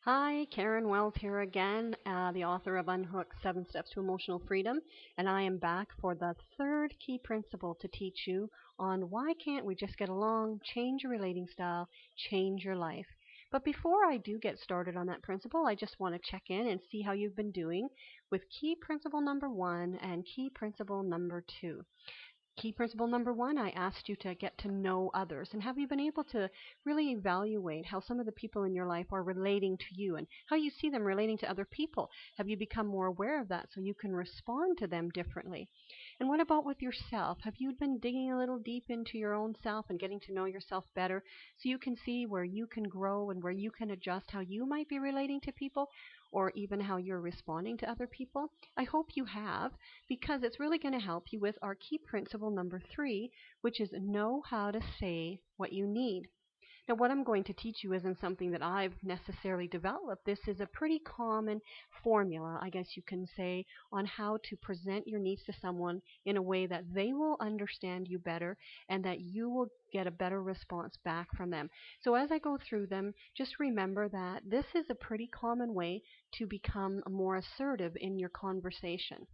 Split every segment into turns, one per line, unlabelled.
Hi, Karen Wells here again, the author of Unhooked 7 Steps to Emotional Freedom, and I am back for the third key principle to teach you on why can't we just get along, change your relating style, change your life. But before I do get started on that principle, I just want to check in and see how you've been doing with key principle number 1 and key principle number 2. Key principle number 1, I asked you to get to know others. And have you been able to really evaluate how some of the people in your life are relating to you and how you see them relating to other people? Have you become more aware of that so you can respond to them differently? And what about with yourself? Have you been digging a little deep into your own self and getting to know yourself better so you can see where you can grow and where you can adjust how you might be relating to people or even how you're responding to other people? I hope you have, because it's really going to help you with our key principle number 3, which is know how to say what you need. Now, what I'm going to teach you isn't something that I've necessarily developed. This is a pretty common formula, I guess you can say, on how to present your needs to someone in a way that they will understand you better and that you will get a better response back from them. So as I go through them, just remember that this is a pretty common way to become more assertive in your conversation.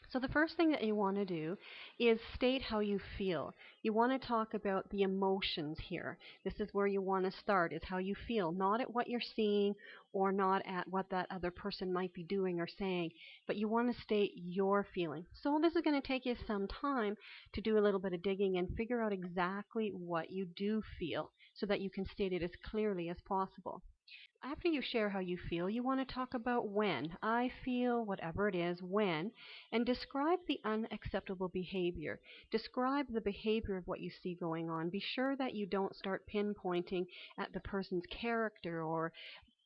So the first thing that you want to do is state how you feel. You want to talk about the emotions here. This is where you want to start, is how you feel, not at what you're seeing or not at what that other person might be doing or saying, but you want to state your feeling. So this is going to take you some time to do a little bit of digging and figure out exactly what you do feel so that you can state it as clearly as possible. After you share how you feel, you want to talk about when. I feel whatever it is, when, and describe the unacceptable behavior. Describe the behavior of what you see going on. Be sure that you don't start pinpointing at the person's character or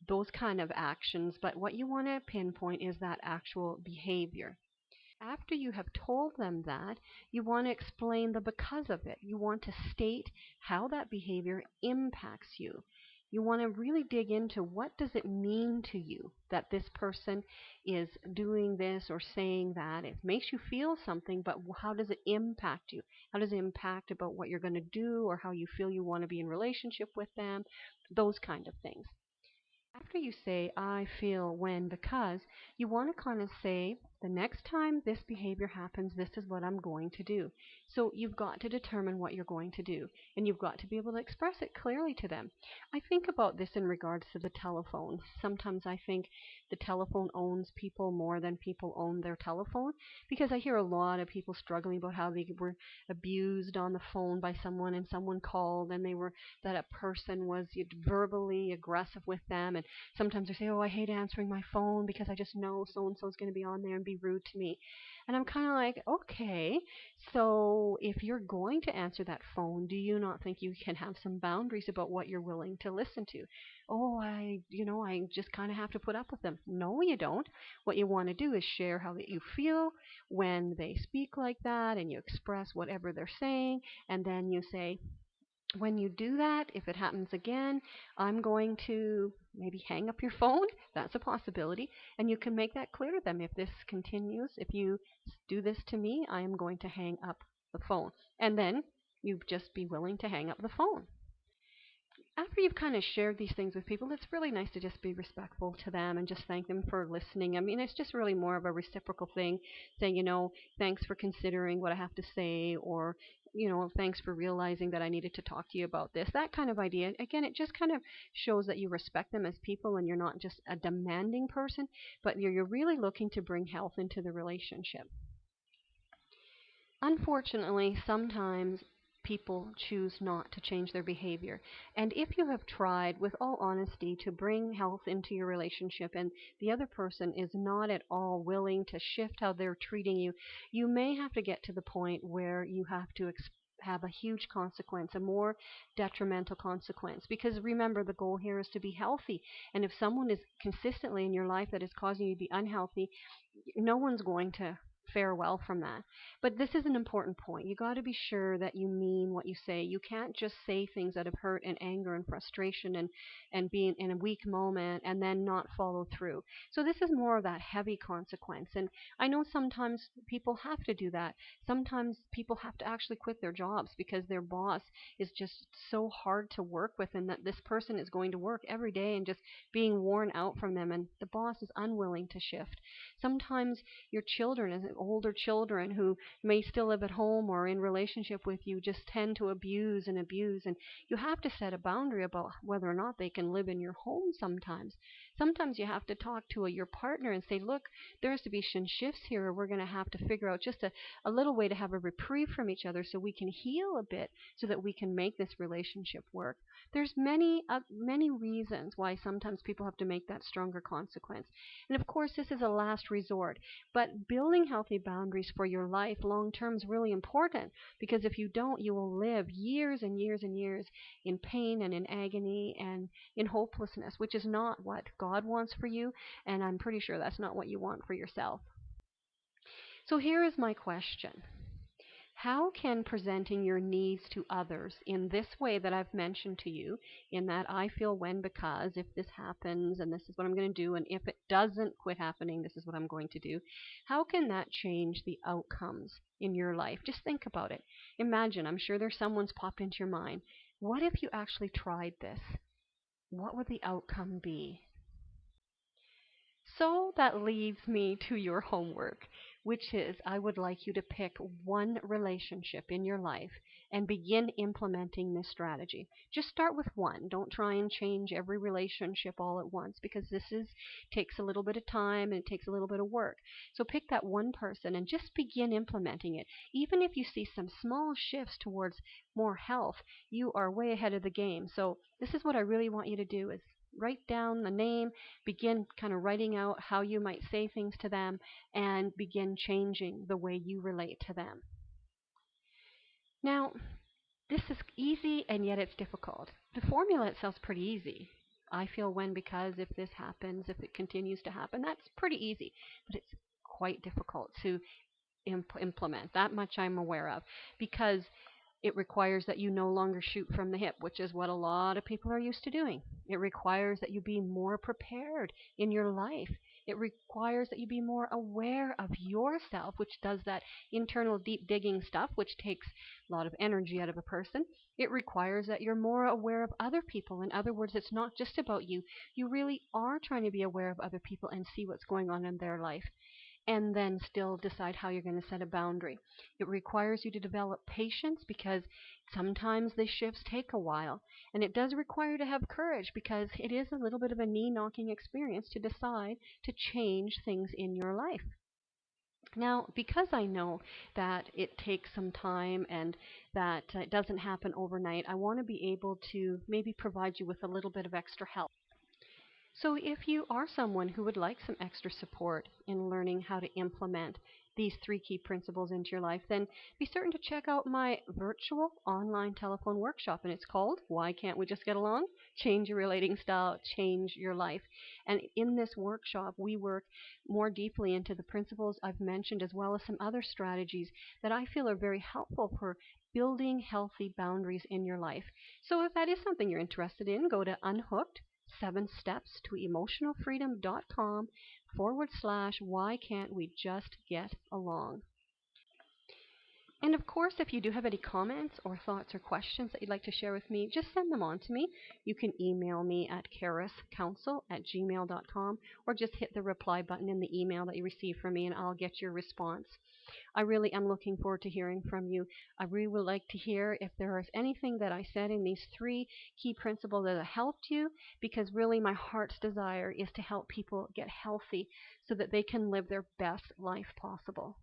those kind of actions, but what you want to pinpoint is that actual behavior. After you have told them that, you want to explain the because of it. You want to state how that behavior impacts you. You want to really dig into what does it mean to you that this person is doing this or saying that. It makes you feel something, but how does it impact you? How does it impact about what you're going to do or how you feel you want to be in relationship with them? Those kind of things. After you say, I feel, when, because, you want to kind of say, the next time this behavior happens, this is what I'm going to do. So you've got to determine what you're going to do, and you've got to be able to express it clearly to them. I think about this in regards to the telephone. Sometimes I think the telephone owns people more than people own their telephone, because I hear a lot of people struggling about how they were abused on the phone by someone, and someone called, and that a person was verbally aggressive with them, and sometimes they say, oh, I hate answering my phone because I just know so-and-so is going to be on there and be rude to me. And I'm kind of like, okay, so if you're going to answer that phone, do you not think you can have some boundaries about what you're willing to listen to? Oh, I just kind of have to put up with them. No, you don't. What you want to do is share how you feel when they speak like that, and you express whatever they're saying, and then you say, when you do that, if it happens again, I'm going to maybe hang up your phone. That's a possibility. And you can make that clear to them. If this continues, if you do this to me, I am going to hang up the phone. And then you just be willing to hang up the phone. After you've kind of shared these things with people, it's really nice to just be respectful to them and just thank them for listening. I mean, it's just really more of a reciprocal thing, saying, thanks for considering what I have to say, or, thanks for realizing that I needed to talk to you about this. That kind of idea. Again, it just kind of shows that you respect them as people and you're not just a demanding person, but you're really looking to bring health into the relationship. Unfortunately, sometimes people choose not to change their behavior. And if you have tried, with all honesty, to bring health into your relationship and the other person is not at all willing to shift how they're treating you, you may have to get to the point where you have to have a huge consequence, a more detrimental consequence. Because remember, the goal here is to be healthy. And if someone is consistently in your life that is causing you to be unhealthy, no one's going to fare well from that. But this is an important point. You got to be sure that you mean what you say. You can't just say things out of hurt and anger and frustration and being in a weak moment and then not follow through. So this is more of that heavy consequence. And I know sometimes people have to do that. Sometimes people have to actually quit their jobs because their boss is just so hard to work with, and that this person is going to work every day and just being worn out from them, and the boss is unwilling to shift. Sometimes your children, as older children who may still live at home or in relationship with you, just tend to abuse and abuse, and you have to set a boundary about whether or not they can live in your home sometimes. Sometimes you have to talk to your partner and say, look, there has to be some shifts here, or we're going to have to figure out just a little way to have a reprieve from each other so we can heal a bit, so that we can make this relationship work. There's many reasons why sometimes people have to make that stronger consequence. And of course, this is a last resort. But building healthy boundaries for your life long term is really important, because if you don't, you will live years and years and years in pain and in agony and in hopelessness, which is not what God wants for you. And I'm pretty sure that's not what you want for yourself. So here is my question. How can presenting your needs to others in this way that I've mentioned to you, in that I feel when, because, if this happens, and this is what I'm going to do, and if it doesn't quit happening, this is what I'm going to do, how can that change the outcomes in your life? Just think about it. Imagine, I'm sure there's someone's popped into your mind. What if you actually tried this? What would the outcome be? So that leads me to your homework, which is I would like you to pick one relationship in your life and begin implementing this strategy. Just start with one. Don't try and change every relationship all at once, because takes a little bit of time and it takes a little bit of work. So pick that one person and just begin implementing it. Even if you see some small shifts towards more health, you are way ahead of the game. So this is what I really want you to do, is write down the name, begin kind of writing out how you might say things to them, and begin changing the way you relate to them. Now, this is easy and yet it's difficult. The formula itself is pretty easy. I feel when, because, if this happens, if it continues to happen, that's pretty easy. But it's quite difficult to implement. That much I'm aware of, because it requires that you no longer shoot from the hip, which is what a lot of people are used to doing. It requires that you be more prepared in your life. It requires that you be more aware of yourself, which does that internal deep digging stuff, which takes a lot of energy out of a person. It requires that you're more aware of other people. In other words, it's not just about you. You really are trying to be aware of other people and see what's going on in their life, and then still decide how you're going to set a boundary. It requires you to develop patience, because sometimes the shifts take a while. And it does require you to have courage, because it is a little bit of a knee-knocking experience to decide to change things in your life. Now, because I know that it takes some time and that it doesn't happen overnight, I want to be able to maybe provide you with a little bit of extra help. So if you are someone who would like some extra support in learning how to implement these 3 key principles into your life, then be certain to check out my virtual online telephone workshop. And it's called Why Can't We Just Get Along? Change Your Relating Style, Change Your Life. And in this workshop, we work more deeply into the principles I've mentioned, as well as some other strategies that I feel are very helpful for building healthy boundaries in your life. So if that is something you're interested in, go to Unhooked 7 steps to emotionalfreedom.com/why can't we just get along. And of course, if you do have any comments or thoughts or questions that you'd like to share with me, just send them on to me. You can email me at chariscounsel@gmail.com, or just hit the reply button in the email that you receive from me and I'll get your response. I really am looking forward to hearing from you. I really would like to hear if there is anything that I said in these 3 key principles that have helped you, because really my heart's desire is to help people get healthy so that they can live their best life possible.